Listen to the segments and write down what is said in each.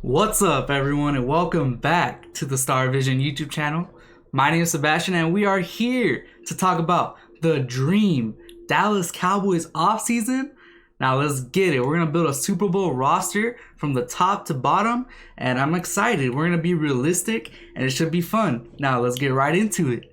What's up, everyone, and welcome back to the Star Vision YouTube channel. My name is Sebastian, and we are here to talk about the dream Dallas Cowboys offseason. Now, let's get it. We're going to build a Super Bowl roster from the top to bottom, and I'm excited. We're going to be realistic, and it should be fun. Now, let's get right into it.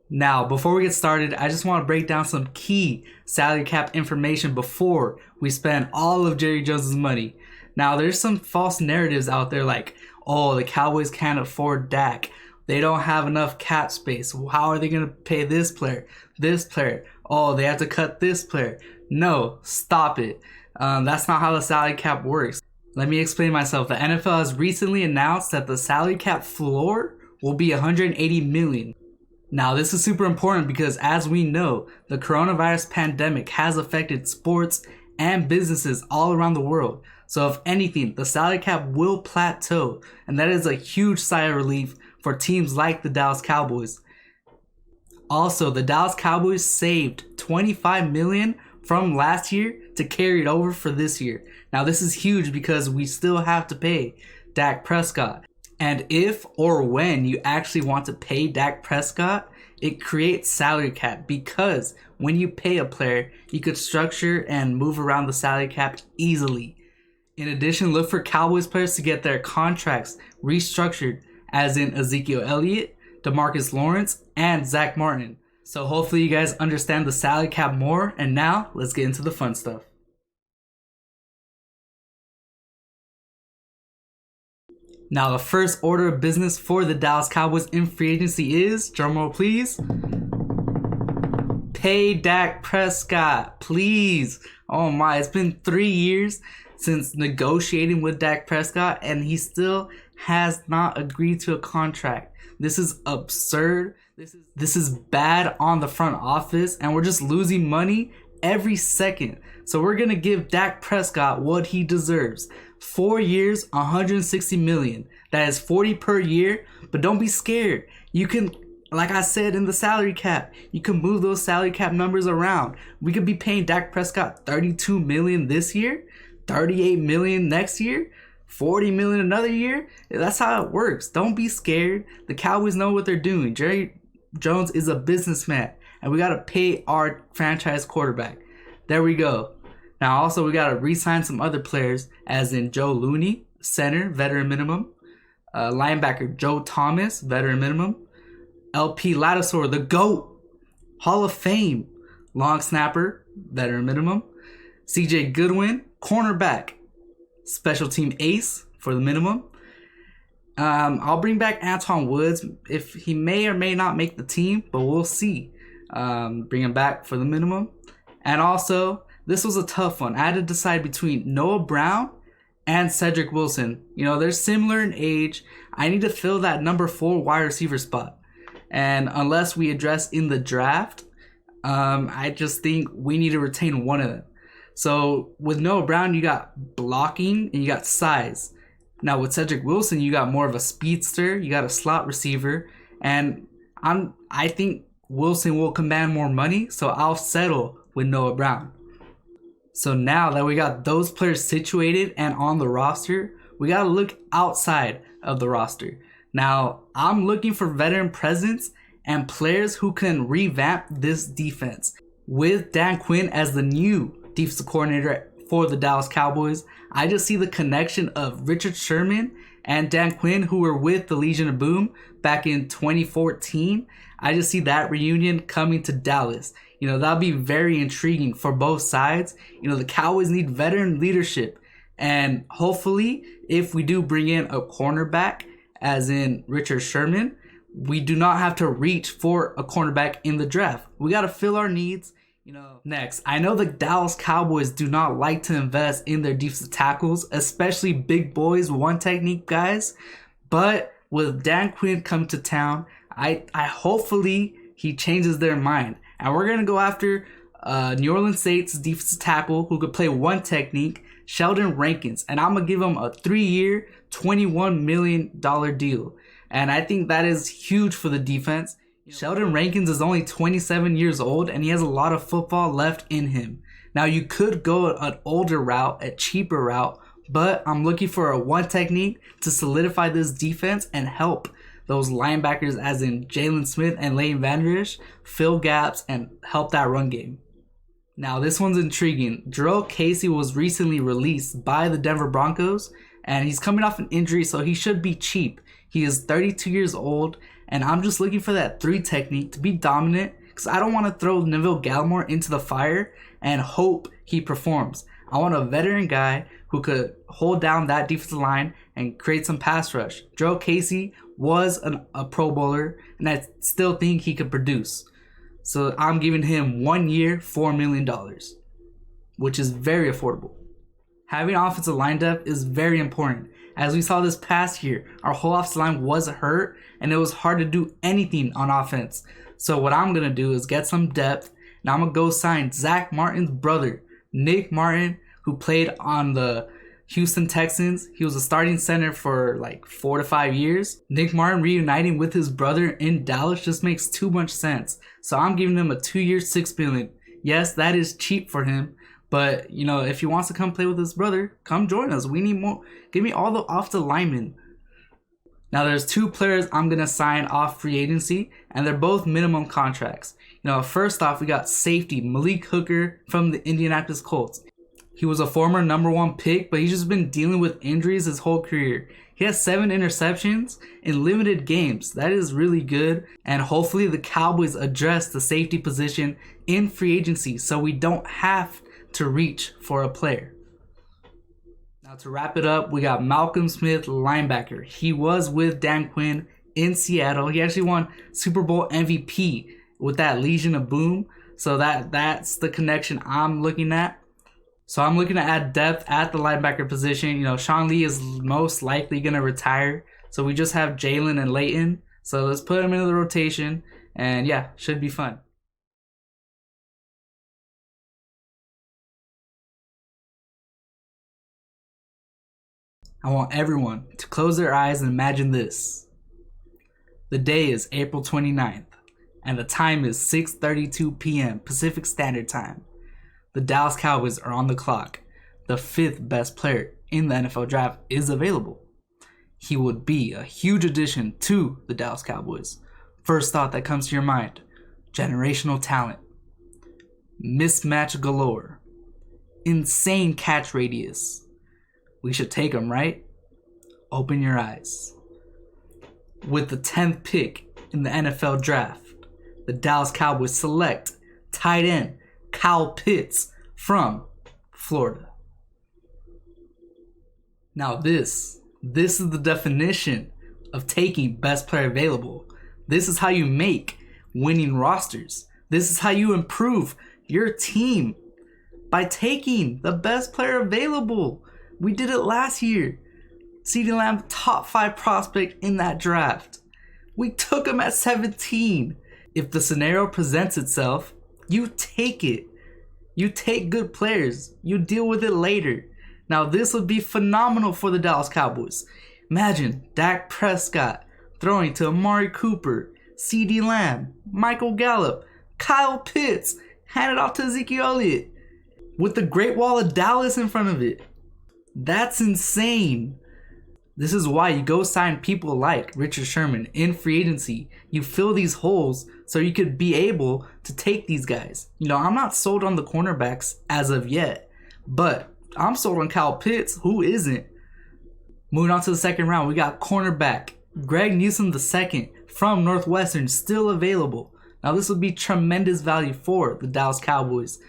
Now, before we get started, I just want to break down some key salary cap information before we spend all of Jerry Jones' money. Now, there's some false narratives out there like, oh, the Cowboys can't afford Dak. They don't have enough cap space. How are they going to pay this player? This player? Oh, they have to cut this player. No, stop it. That's not how the salary cap works. Let me explain myself. The NFL has recently announced that the salary cap floor will be $180 million. Now, this is super important because, as we know, the coronavirus pandemic has affected sports and businesses all around the world. So, if anything, the salary cap will plateau, and that is a huge sigh of relief for teams like the Dallas Cowboys. Also, the Dallas Cowboys saved $25 million from last year to carry it over for this year. Now, this is huge because we still have to pay Dak Prescott. And if or when you actually want to pay Dak Prescott, it creates salary cap because when you pay a player, you could structure and move around the salary cap easily. In addition, look for Cowboys players to get their contracts restructured, as in Ezekiel Elliott, DeMarcus Lawrence, and Zach Martin. So hopefully you guys understand the salary cap more, and now let's get into the fun stuff. Now, the first order of business for the Dallas Cowboys in free agency is, drumroll please, pay Dak Prescott, please. Oh my, it's been 3 years since negotiating with Dak Prescott, and he still has not agreed to a contract. This is absurd. This is bad on the front office, and we're just losing money every second. So we're going to give Dak Prescott what he deserves. 4 years, $160 million. That is $40 per year, but don't be scared. You can, like I said in the salary cap, you can move those salary cap numbers around. We could be paying Dak Prescott $32 million this year, $38 million next year, $40 million another year. That's how it works. Don't be scared. The Cowboys know what they're doing. Jerry Jones is a businessman, and we got to pay our franchise quarterback. There we go. Now, also, we got to re-sign some other players, as in Joe Looney, center, veteran minimum. Linebacker Joe Thomas, veteran minimum. LP Ladouceur, the GOAT, Hall of Fame. Long snapper, veteran minimum. CJ Goodwin, cornerback, special team ace for the minimum. I'll bring back Antoine Woods if he may or may not make the team, but we'll see. Bring him back for the minimum. And also, this was a tough one. I had to decide between Noah Brown and Cedric Wilson. You know, they're similar in age. I need to fill that number 4 wide receiver spot. And unless we address in the draft, I just think we need to retain one of them. So with Noah Brown, you got blocking and you got size. Now with Cedric Wilson, you got more of a speedster. You got a slot receiver. And I think Wilson will command more money, so I'll settle with Noah Brown. So now that we got those players situated and on the roster, we got to look outside of the roster. Now, I'm looking for veteran presence and players who can revamp this defense. With Dan Quinn as the new defensive coordinator for the Dallas Cowboys, I just see the connection of Richard Sherman and Dan Quinn, who were with the Legion of Boom back in 2014. I just see that reunion coming to Dallas. You know, that'll be very intriguing for both sides. You know, the Cowboys need veteran leadership. And hopefully, if we do bring in a cornerback, as in Richard Sherman, we do not have to reach for a cornerback in the draft. We got to fill our needs. You know, next, I know the Dallas Cowboys do not like to invest in their defensive tackles, especially big boys, one technique guys. But with Dan Quinn coming to town, I hopefully he changes their mind. And we're going to go after New Orleans Saints defensive tackle who could play one technique, Sheldon Rankins. And I'm going to give him a 3-year, $21 million deal. And I think that is huge for the defense. Sheldon Rankins is only 27 years old, and he has a lot of football left in him. Now you could go an older route, a cheaper route, but I'm looking for a one technique to solidify this defense and help those linebackers, as in Jalen Smith and Leighton Vander Esch, fill gaps and help that run game. Now this one's intriguing. Jurrell Casey was recently released by the Denver Broncos, and he's coming off an injury, so he should be cheap. He is 32 years old, and I'm just looking for that 3 technique to be dominant, because I don't want to throw Neville Gallimore into the fire and hope he performs. I want a veteran guy who could hold down that defensive line and create some pass rush. Jurrell Casey was a Pro Bowler, and I still think he could produce. So I'm giving him 1 year, $4 million, which is very affordable. Having offensive line depth is very important. As we saw this past year, our whole offensive line was hurt, and it was hard to do anything on offense. So what I'm going to do is get some depth, and I'm going to go sign Zach Martin's brother, Nick Martin, who played on the Houston Texans. He was a starting center for like 4 to 5 years. Nick Martin reuniting with his brother in Dallas just makes too much sense. So I'm giving him a 2 year, $6 million. Yes, that is cheap for him. But, you know, if he wants to come play with his brother, come join us. We need more. Give me all the offensive linemen. Now, there's 2 players I'm going to sign off free agency, and they're both minimum contracts. You know, first off, we got safety Malik Hooker from the Indianapolis Colts. He was a former number 1 pick, but he's just been dealing with injuries his whole career. He has 7 interceptions in limited games. That is really good. And hopefully the Cowboys address the safety position in free agency so we don't have to reach for a player. Now to wrap it up, we got Malcolm Smith, linebacker. He was with Dan Quinn in Seattle. He actually won Super Bowl MVP with that Legion of Boom. So that's the connection I'm looking at. So I'm looking to add depth at the linebacker position. You know, Sean Lee is most likely going to retire. So we just have Jalen and Leighton. So let's put them into the rotation. And yeah, should be fun. I want everyone to close their eyes and imagine this. The day is April 29th, and the time is 6:32 p.m. Pacific Standard Time. The Dallas Cowboys are on the clock. The 5th best player in the NFL draft is available. He would be a huge addition to the Dallas Cowboys. First thought that comes to your mind: generational talent, mismatch galore, insane catch radius. We should take him, right? Open your eyes. With the 10th pick in the NFL draft, the Dallas Cowboys select tight end Kyle Pitts from Florida. Now this is the definition of taking best player available. This is how you make winning rosters. This is how you improve your team, by taking the best player available. We did it last year. CeeDee Lamb, top 5 prospect in that draft. We took him at 17. If the scenario presents itself, you take it. You take good players. You deal with it later. Now this would be phenomenal for the Dallas Cowboys. Imagine Dak Prescott throwing to Amari Cooper, CeeDee Lamb, Michael Gallup, Kyle Pitts, hand it off to Ezekiel Elliott with the Great Wall of Dallas in front of it. That's insane. This is why you go sign people like Richard Sherman in free agency. You fill these holes so you could be able to take these guys. You know, I'm not sold on the cornerbacks as of yet, but I'm sold on Kyle Pitts. Who isn't? Moving on to the second round, we got cornerback Greg Newsome II from Northwestern still available. Now this would be tremendous value for the Dallas Cowboys.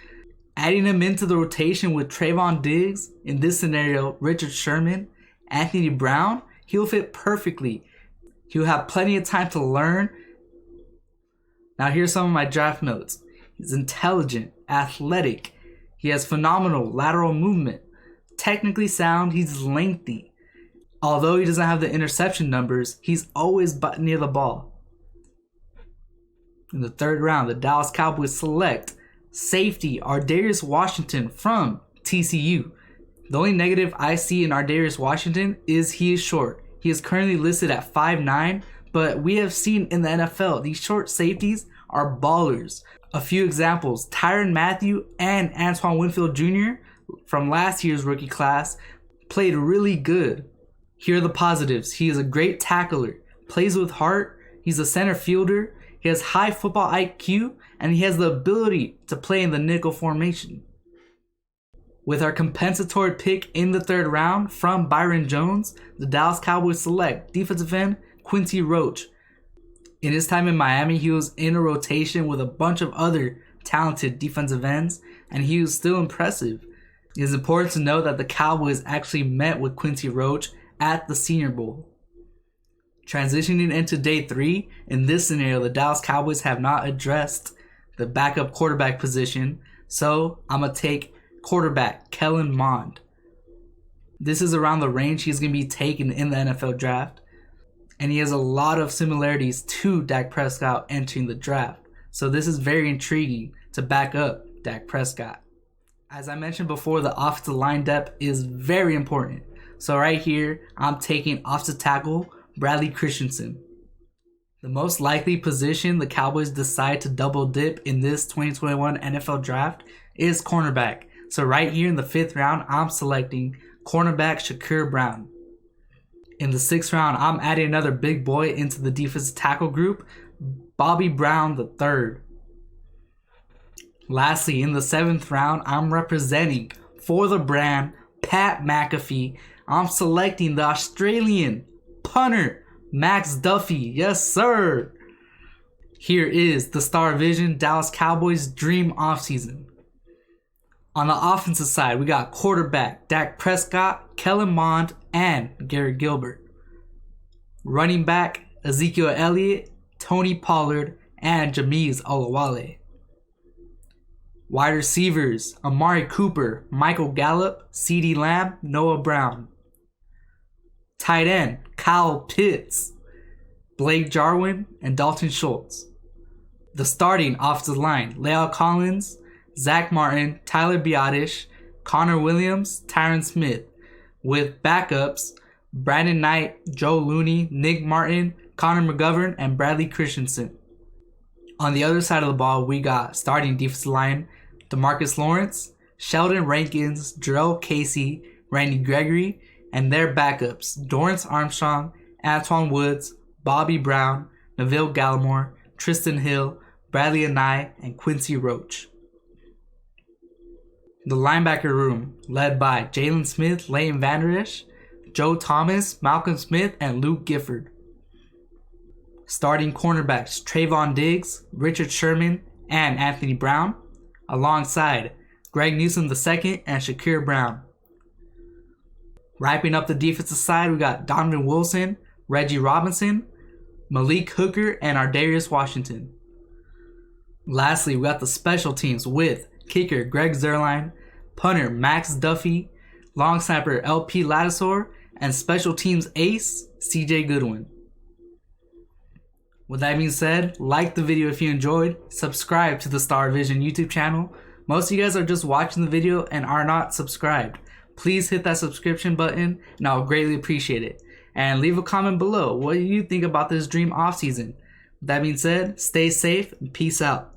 Adding him into the rotation with Trayvon Diggs, in this scenario, Richard Sherman, Anthony Brown, he'll fit perfectly. He'll have plenty of time to learn. Now here's some of my draft notes. He's intelligent, athletic. He has phenomenal lateral movement. Technically sound, he's lengthy. Although he doesn't have the interception numbers, he's always near the ball. In the third round, the Dallas Cowboys select safety Ardarius Washington from TCU. The only negative I see in Ardarius Washington is he is short. He is currently listed at 5'9", but we have seen in the NFL, these short safeties are ballers. A few examples: Tyrann Mathieu and Antoine Winfield Jr. from last year's rookie class played really good. Here are the positives. He is a great tackler, plays with heart, he's a center fielder, he has high football IQ, and he has the ability to play in the nickel formation. With our compensatory pick in the 3rd round from Byron Jones, the Dallas Cowboys select defensive end Quincy Roach. In his time in Miami, he was in a rotation with a bunch of other talented defensive ends, and he was still impressive. It is important to note that the Cowboys actually met with Quincy Roach at the Senior Bowl. Transitioning into day 3, in this scenario, the Dallas Cowboys have not addressed the backup quarterback position, so I'm going to take quarterback Kellen Mond. This is around the range he's going to be taken in the NFL draft, and he has a lot of similarities to Dak Prescott entering the draft, so this is very intriguing to back up Dak Prescott. As I mentioned before, the offensive line depth is very important. So right here, I'm taking offensive tackle Bradley Christensen. The most likely position the Cowboys decide to double dip in this 2021 NFL draft is cornerback. So right here in the 5th round, I'm selecting cornerback Shakur Brown. In the 6th round, I'm adding another big boy into the defensive tackle group, Bobby Brown III. Lastly, in the 7th round, I'm representing for the brand Pat McAfee. I'm selecting the Australian punter Max Duffy. Yes, sir. Here is the Star Vision Dallas Cowboys Dream Offseason. On the offensive side, we got quarterback Dak Prescott, Kellen Mond, and Garrett Gilbert. Running back Ezekiel Elliott, Tony Pollard, and Jameez Olawale. Wide receivers Amari Cooper, Michael Gallup, CeeDee Lamb, Noah Brown. Tight end Kyle Pitts, Blake Jarwin, and Dalton Schultz. The starting offensive line: La'el Collins, Zach Martin, Tyler Biadasz, Connor Williams, Tyron Smith. With backups Brandon Knight, Joe Looney, Nick Martin, Connor McGovern, and Bradley Christensen. On the other side of the ball, we got starting defensive line DeMarcus Lawrence, Sheldon Rankins, Jarrell Casey, Randy Gregory, and their backups Dorrance Armstrong, Antoine Woods, Bobby Brown, Neville Gallimore, Tristan Hill, Bradley Anae, and Quincy Roach. The linebacker room, led by Jalen Smith, Leighton Vander Esch, Joe Thomas, Malcolm Smith, and Luke Gifford. Starting cornerbacks Trayvon Diggs, Richard Sherman, and Anthony Brown, alongside Greg Newsome II and Shakur Brown. Wrapping up the defensive side, we got Donovan Wilson, Reggie Robinson, Malik Hooker, and Ardarius Washington. Lastly, we got the special teams with kicker Greg Zuerlein, punter Max Duffy, long snapper LP Ladisor, and special teams ace CJ Goodwin. With that being said, like the video if you enjoyed, subscribe to the Star Vision YouTube channel. Most of you guys are just watching the video and are not subscribed. Please hit that subscription button and I'll greatly appreciate it. And leave a comment below. What do you think about this dream offseason? With that being said, stay safe and peace out.